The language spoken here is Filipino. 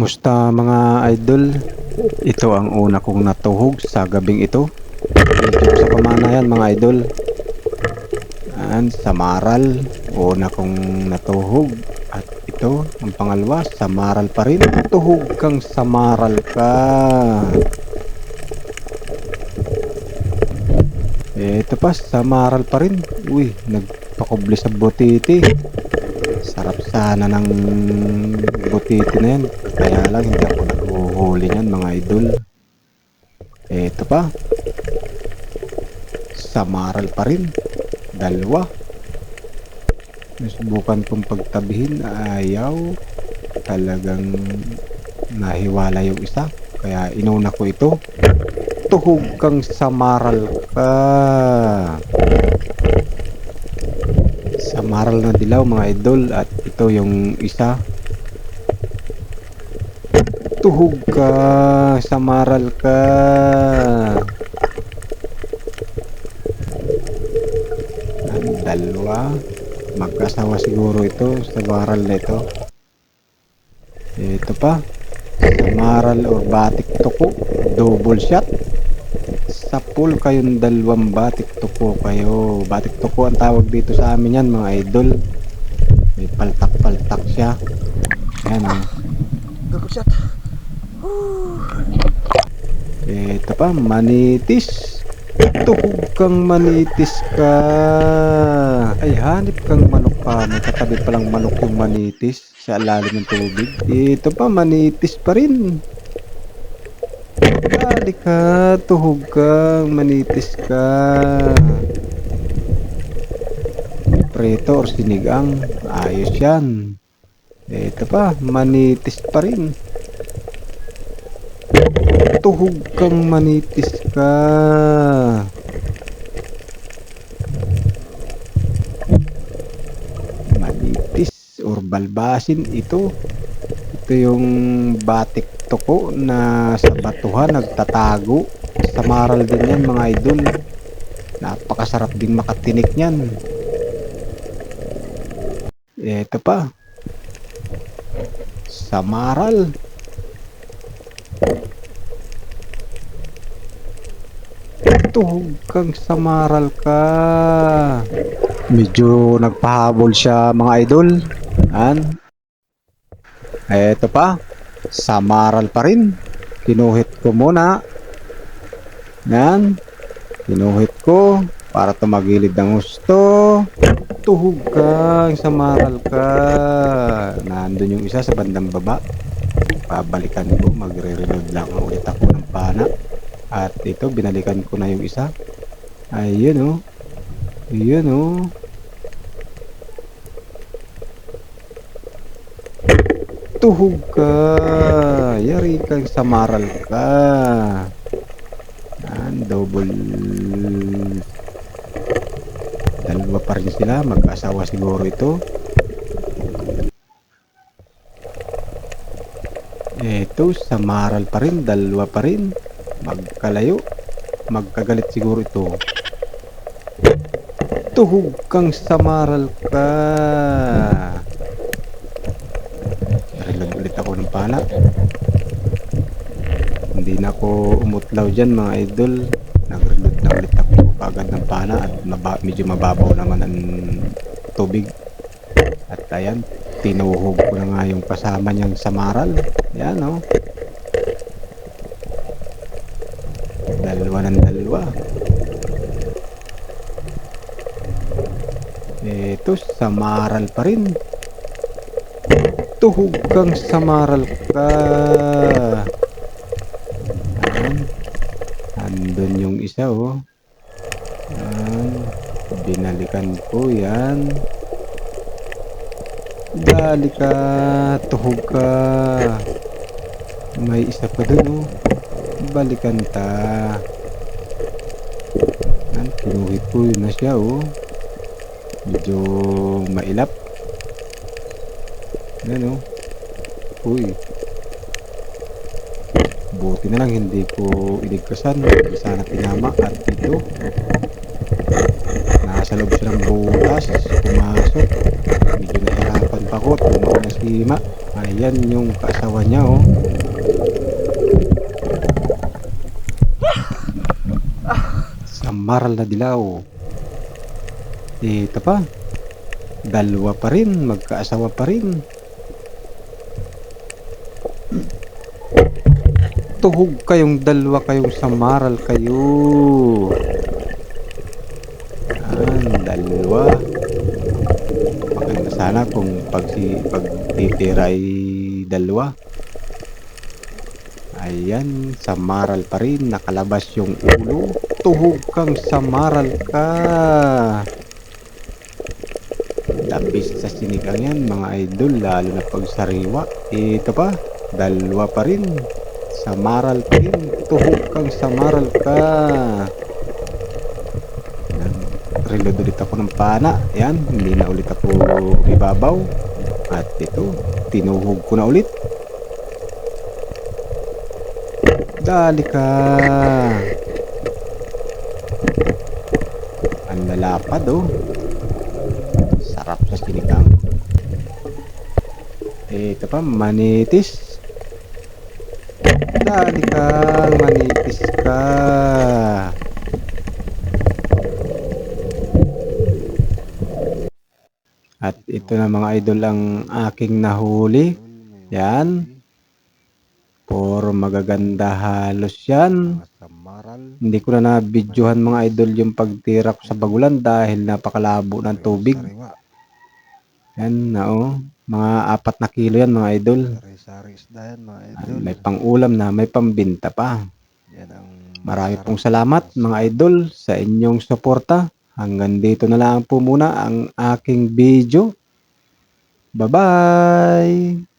Musta mga idol? Ito ang una kong natuhog sa gabing ito. Dito sa pamanayan mga idol. Sa Maral, una kong natuhog. At ito, ang pangalawa, sa Maral pa rin. Tuhog kang sa Maral ka. Ito pa, sa Maral pa rin. Uy, nagpakubli sa butiti. Sarap sana ng butiti na yan. Kaya lang hindi ako naghuhuli niyan mga idol. Ito pa. Sa Maral pa rin. Dalawa. Nasubukan kong pagtabihin. Ayaw. Talagang nahiwala yung isa. Kaya inuna ko ito. Tuhog kang sa Maral ka. Sa Maral na dilaw mga idol. At ito yung isa. Tuhog ka sa Maral ka. Dalawa. Magkasawa siguro ito sa Maral na ito. Ito pa. Sa Maral or batik tuko. Double shot. Sa pool kayong dalawang batik tuko kayo. Batik tuko ang tawag dito sa amin yan mga idol. May paltak-paltak siya. Ayan o. Double shot. Ito pa, manitis. Tuhog kang manitis ka. Ay, hanip kang manok pa. May katabi palang manok yung manitis sa lalim ng tubig. Ito pa, manitis pa rin. Dali ka, tuhog kang manitis ka. Preto or sinigang. Ayos yan. Ito pa, manitis pa rin. Tuhog kang manitis ka. Manitis or balbasin ito. Ito yung batik tuko na sa batuhan nagtatago. Sa Maral din yan mga idol. Napakasarap din makatinik yan. Ito pa. Sa Maral. Tuhog kang sa Maral ka. Medyo nagpahabol siya mga idol. Eto pa. Sa Maral pa rin. Kinuhit ko muna. Yan. Kinuhit ko. Para tumagilid ng gusto. Tuhog kang sa Maral ka. Nandun yung isa sa bandang baba. Babalikan ko. Magre-reload lang ulit ako ng pana. At ito, binalikan ko na yung isa. Ayun o. Ayun o. Tuhog ka. Yari kang sa Maral ka. Double. Dalawa pa rin sila. Mag-asawa siguro ito. Ito, sa Maral pa rin. Dalawa pa rin. Magkalayo. Magkagalit siguro ito. Tuhog kang sa Maral ka. Reload ulit ako ng pana. Hindi na ako umutlaw dyan mga idol. Nag-reload na ulit ako agad ng pana. At medyo mababaw naman ang tubig. At ayan, tinuhog ko na nga yung kasama niyang sa Maral. Ayan o. Dalawa ng dalawa. Ito, sa Maral pa rin. Tuhog kang sa Maral ka. Andun yung isa oh. Binalikan ko yan. Dali ka. Tuhog ka. May isa pa dun oh. Balikan ta. Kinuhit ko yun na siya oh. Medyo mailap. Yan oh. Uy. Buti na lang hindi ko iligkasan. Hindi sana tinama. At ito nasa loob siya ng butas, pumasok. Medyo nahirapan pa ko, tumawa na si Ma. Ayan yung kasawa niya, oh. Sa maral na dilaw. Ito pa. Dalawa pa rin, magkaasawa pa rin. Tuhog kayong dalawa, kayong samaral kayo. Yan, dalawa. Maganda sana kung pagtitira ay dalawa. Ayan, samaral pa rin, nakalabas yung ulo. Tuhog kang samaral ka. Labis sa sinigang yan mga idol, lalo na pag sariwa. Ito pa, dalawa pa rin. Samaral pa rin, tuhog kang samaral ka. Yan, reload ulit ako ng pana. Yan, hindi na ulit ako ibabaw. At ito, tinuhog ko na ulit. Dali ka. Ang lalapad, oh. Sarap sa sinigang. Ito pa, manitis. Dali ka, manitis ka. At ito na mga idol ang aking nahuli. Yan. Puro magaganda halos yan. Hindi ko na na-videohan mga idol yung pagtira ko sa bagulan dahil napakalabo ng tubig. Yan na, oh. Mga 4 na kilo yan mga idol. May pang-ulam na, may pambinta pa. Marami pong salamat mga idol sa inyong suporta. Hanggang dito na lang po muna ang aking video. Bye-bye!